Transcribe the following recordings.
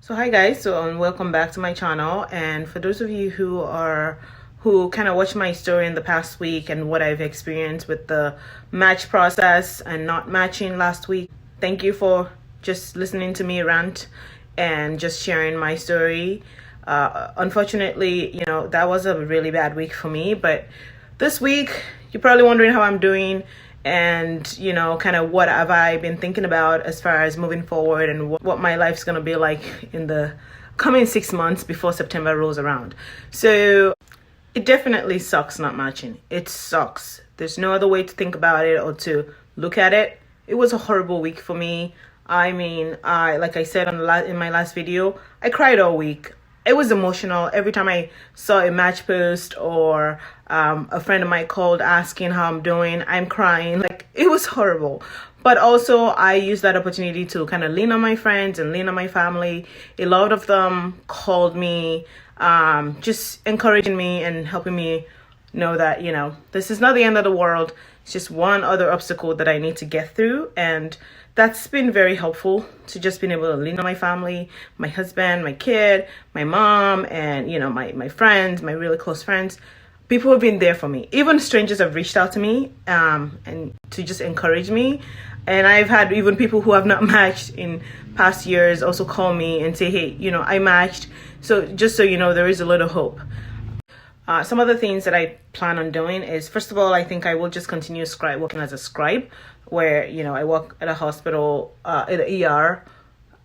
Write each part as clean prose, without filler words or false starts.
So hi guys, welcome back to my channel. And for those of you who kind of watched my story in the past week and what I've experienced with the match process and not matching last week, thank you for just listening to me rant and just sharing my story. Unfortunately, that was a really bad week for me, but this week you're probably wondering how I'm doing and kind of what have I been thinking about as far as moving forward and what my life's gonna be like in the coming 6 months before September rolls around. So it definitely sucks not matching. It sucks. There's no other way to think about it or to look at it. It was a horrible week for me. I mean, like I said in my last video, I cried all week. It was emotional every time I saw a match post or a friend of mine called asking how I'm doing. I'm crying. Like, it was horrible. But also I used that opportunity to kind of lean on my friends and lean on my family. A lot of them called me, just encouraging me and helping me know that, this is not the end of the world. It's just one other obstacle that I need to get through. And that's been very helpful, to just being able to lean on my family, my husband, my kid, my mom, and my friends, my really close friends. People have been there for me. Even strangers have reached out to me and to just encourage me. And I've had even people who have not matched in past years also call me and say, hey, I matched. So just so you know, there is a little hope. Some other things that I plan on doing is, first of all, I think I will just continue working as a scribe, where I work at a hospital, at the ER,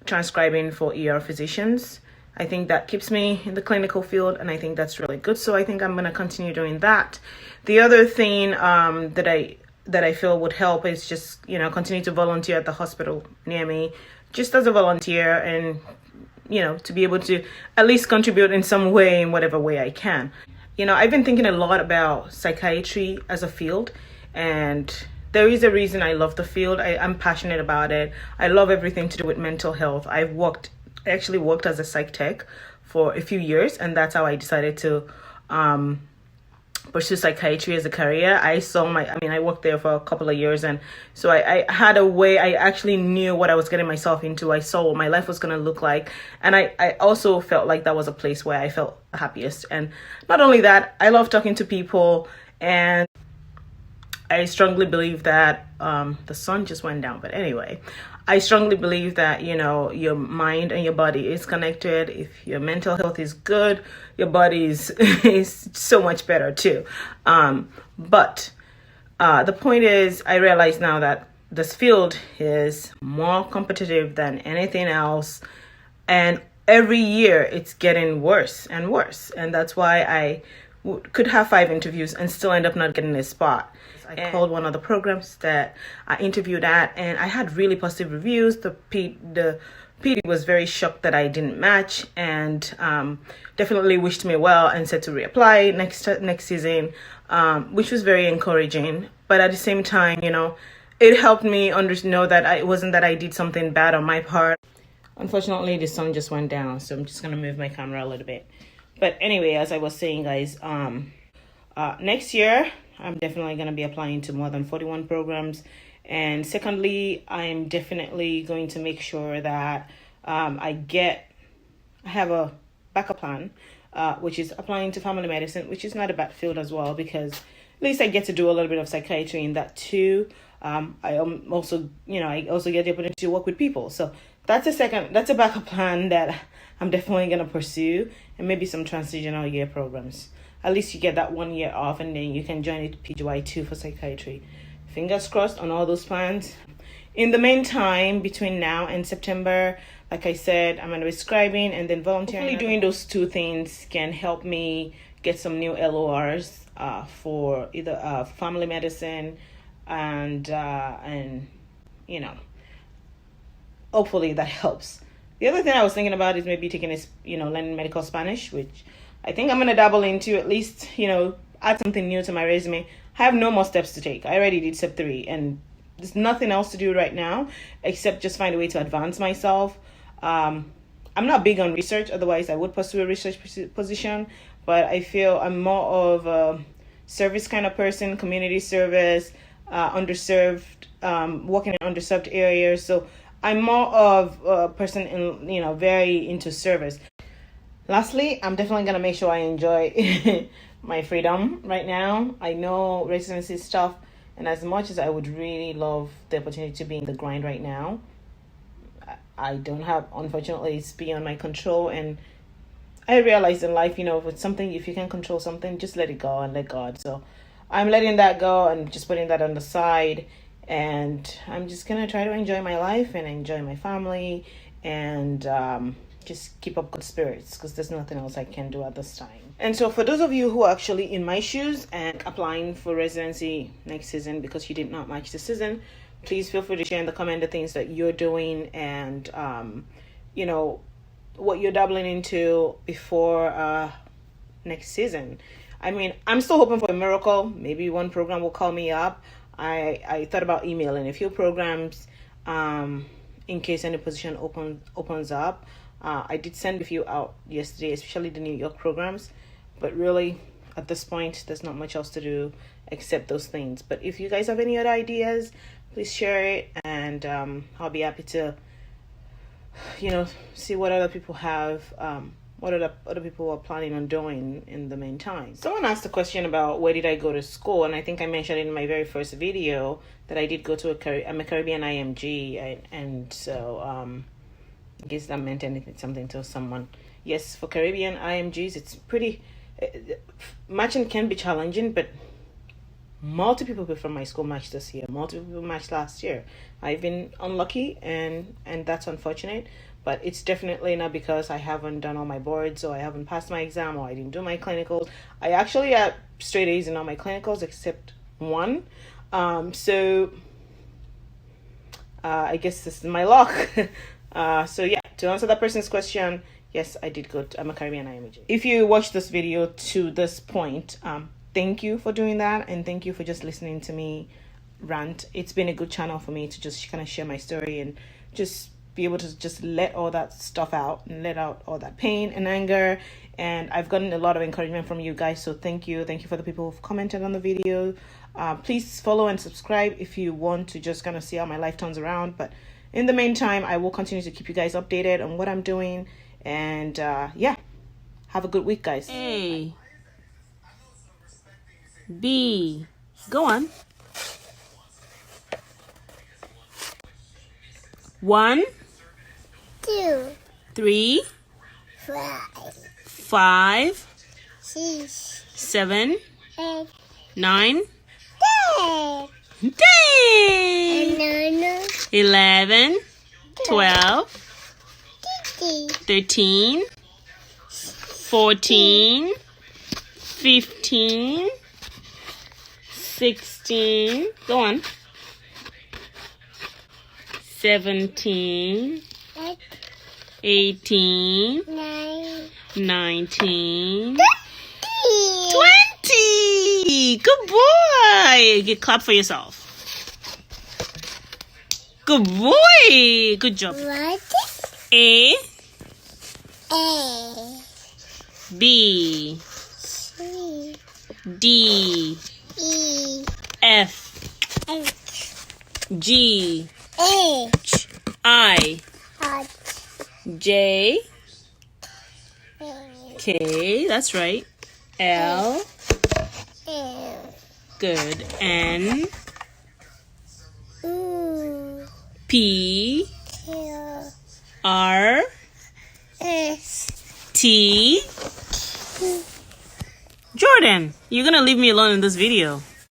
transcribing for ER physicians. I think that keeps me in the clinical field, and I think that's really good. So I think I'm going to continue doing that. The other thing that I feel would help is just continue to volunteer at the hospital near me, just as a volunteer, and to be able to at least contribute in some way, in whatever way I can. I've been thinking a lot about psychiatry as a field, and there is a reason I love the field. I'm passionate about it. I love everything to do with mental health. I actually worked as a psych tech for a few years, and that's how I decided to pursue psychiatry as a career. I worked there for a couple of years, and so I had a way. I actually knew what I was getting myself into. I saw what my life was going to look like, and I also felt like that was a place where I felt happiest. And not only that, I love talking to people, and I strongly believe that the sun just went down, but anyway, I strongly believe that your mind and your body is connected. If your mental health is good, your body is so much better too. But the point is, I realize now that this field is more competitive than anything else, and every year it's getting worse and worse. And that's why I could have 5 interviews and still end up not getting a spot. I called one of the programs that I interviewed at, and I had really positive reviews. The PD was very shocked that I didn't match, and definitely wished me well and said to reapply next season, which was very encouraging. But at the same time, it helped me know that it wasn't that I did something bad on my part. Unfortunately, the sun just went down, so I'm just gonna move my camera a little bit. But anyway, as I was saying, guys, next year I'm definitely going to be applying to more than 41 programs. And secondly, I'm definitely going to make sure that I have a backup plan, which is applying to family medicine, which is not a bad field as well, because at least I get to do a little bit of psychiatry in that too. I also get the opportunity to work with people. So that's a backup plan that I'm definitely going to pursue, and maybe some transitional year programs. At least you get that 1 year off, and then you can join it PGY2 for psychiatry. Fingers crossed on all those plans. In the meantime, between now and September, like I said, I'm going to be scribing and then volunteering. Hopefully doing those 2 things can help me get some new LORs for either family medicine and hopefully that helps. The other thing I was thinking about is maybe taking learning medical Spanish, which I think I'm going to dabble into, at least, add something new to my resume. I have no more steps to take. I already did step 3, and there's nothing else to do right now except just find a way to advance myself. I'm not big on research, otherwise I would pursue a research position, but I feel I'm more of a service kind of person, community service, underserved, working in underserved areas. So I'm more of a person in, very into service. Lastly, I'm definitely going to make sure I enjoy my freedom right now. I know residency stuff, and as much as I would really love the opportunity to be in the grind right now, I don't have, unfortunately, it's beyond my control. And I realized in life, if it's something, if you can control something, just let it go and let God. So I'm letting that go and just putting that on the side. And I'm just going to try to enjoy my life and enjoy my family and just keep up good spirits, because there's nothing else I can do at this time. And so for those of you who are actually in my shoes and applying for residency next season because you did not match the season, please feel free to share in the comment the things that you're doing and what you're dabbling into before next season. I mean, I'm still hoping for a miracle. Maybe one program will call me up. I thought about emailing a few programs in case any position opens up. I did send a few out yesterday, especially the New York programs, but really at this point there's not much else to do except those things. But if you guys have any other ideas, please share it, and I'll be happy to see what other people have, what other people are planning on doing in the meantime. Someone asked a question about where did I go to school, and I think I mentioned in my very first video that I did go to I'm a Caribbean IMG, and so I guess that meant something to someone. Yes, for Caribbean IMGs, it's pretty matching can be challenging, but multiple people from my school matched this year. Multiple people matched last year. I've been unlucky, and that's unfortunate. But it's definitely not because I haven't done all my boards, or I haven't passed my exam, or I didn't do my clinicals. I actually had straight A's in all my clinicals except one. So I guess this is my luck. So yeah, to answer that person's question, yes, I did go to I'm a Caribbean IMG. If you watched this video to this point, thank you for doing that, and thank you for just listening to me rant. It's been a good channel for me to just kind of share my story and just be able to just let all that stuff out and let out all that pain and anger. And I've gotten a lot of encouragement from you guys, so thank you for the people who've commented on the video. Please follow and subscribe if you want to just kind of see how my life turns around. But in the meantime, I will continue to keep you guys updated on what I'm doing. And yeah, have a good week, guys. A, B, go on. 1, 2, 3, 5, 6, 7, 8, 9, 10, 10, 11, 12, 13, 14, 15, 16, go on, 17, 18, 19, 20. Good boy. Get clap for yourself. Good boy. Good job. A, B, D, F, G, H, I, J, K, that's right, L, good, N, P, R, T. Jordan, you're gonna leave me alone in this video.